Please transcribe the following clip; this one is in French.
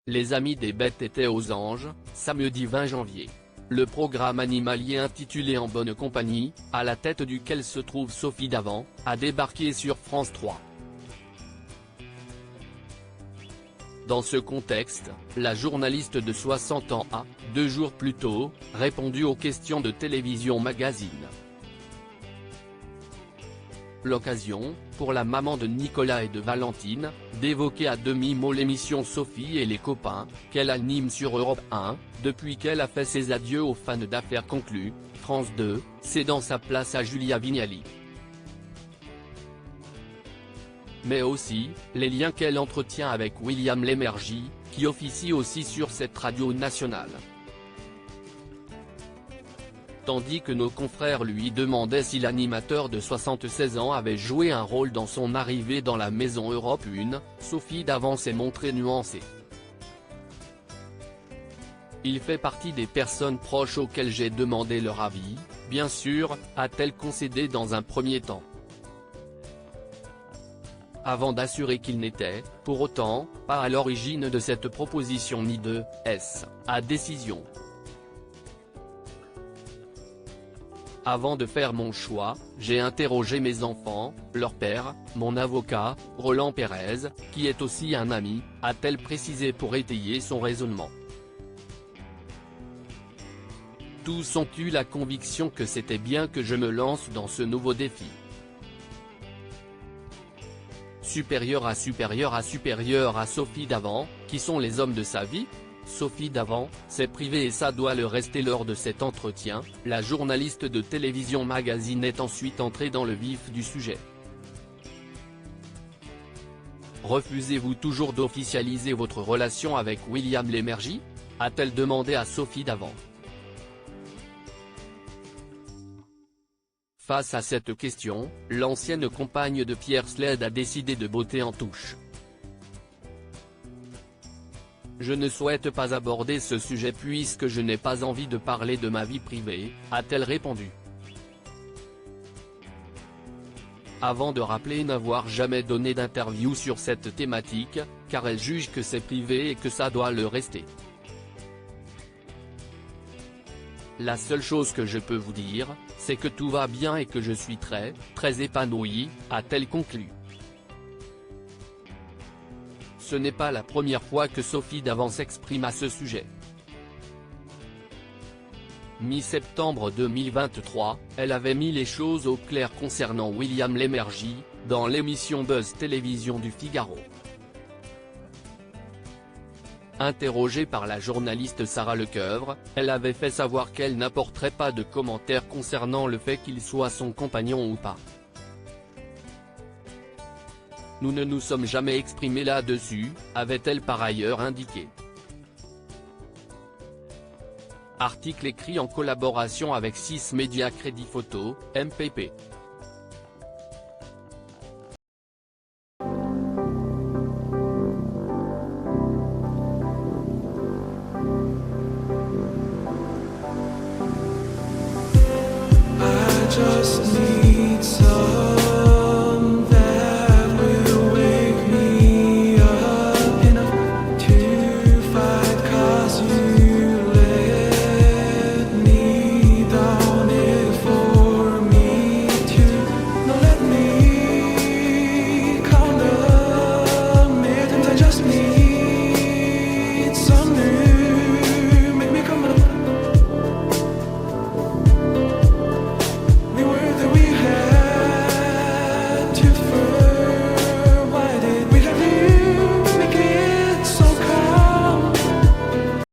Les Amis des Bêtes étaient aux Anges, samedi 20 janvier. Le programme animalier intitulé En bonne compagnie, à la tête duquel se trouve Sophie Davant, a débarqué sur France 3. Dans ce contexte, la journaliste de 60 ans a, 2 jours plus tôt, répondu aux questions de Télévision Magazine. L'occasion, pour la maman de Nicolas et de Valentine, d'évoquer à demi-mot l'émission Sophie et les copains, qu'elle anime sur Europe 1, depuis qu'elle a fait ses adieux aux fans d'Affaires conclues, France 2, cédant sa place à Julia Vignali. Mais aussi, les liens qu'elle entretient avec William Lémergie, qui officie aussi sur cette radio nationale. Tandis que nos confrères lui demandaient si l'animateur de 76 ans avait joué un rôle dans son arrivée dans la maison Europe 1, Sophie Davant s'est montrée nuancée. Il fait partie des personnes proches auxquelles j'ai demandé leur avis, bien sûr, a-t-elle concédé dans un premier temps. Avant d'assurer qu'il n'était, pour autant, pas à l'origine de cette proposition ni de « à décision ». Avant de faire mon choix, j'ai interrogé mes enfants, leur père, mon avocat, Roland Pérez, qui est aussi un ami, a-t-elle précisé pour étayer son raisonnement. Tous ont eu la conviction que c'était bien que je me lance dans ce nouveau défi. Supérieur à Sophie Davant, qui sont les hommes de sa vie ? Sophie Davant, c'est privé et ça doit le rester. Lors de cet entretien, la journaliste de Télévision Magazine est ensuite entrée dans le vif du sujet. Refusez-vous toujours d'officialiser votre relation avec William Lémergie ? A-t-elle demandé à Sophie Davant. Face à cette question, l'ancienne compagne de Pierre Sled a décidé de botter en touche. Je ne souhaite pas aborder ce sujet puisque je n'ai pas envie de parler de ma vie privée, a-t-elle répondu. Avant de rappeler n'avoir jamais donné d'interview sur cette thématique, car elle juge que c'est privé et que ça doit le rester. La seule chose que je peux vous dire, c'est que tout va bien et que je suis très épanouie, a-t-elle conclu. Ce n'est pas la première fois que Sophie Davant s'exprime à ce sujet. Mi-septembre 2023, elle avait mis les choses au clair concernant William Lémergie, dans l'émission Buzz Télévision du Figaro. Interrogée par la journaliste Sarah Lecoeuvre, elle avait fait savoir qu'elle n'apporterait pas de commentaires concernant le fait qu'il soit son compagnon ou pas. Nous ne nous sommes jamais exprimés là-dessus, avait-elle par ailleurs indiqué. Article écrit en collaboration avec 6 médias Crédit Photo, MPP. I just need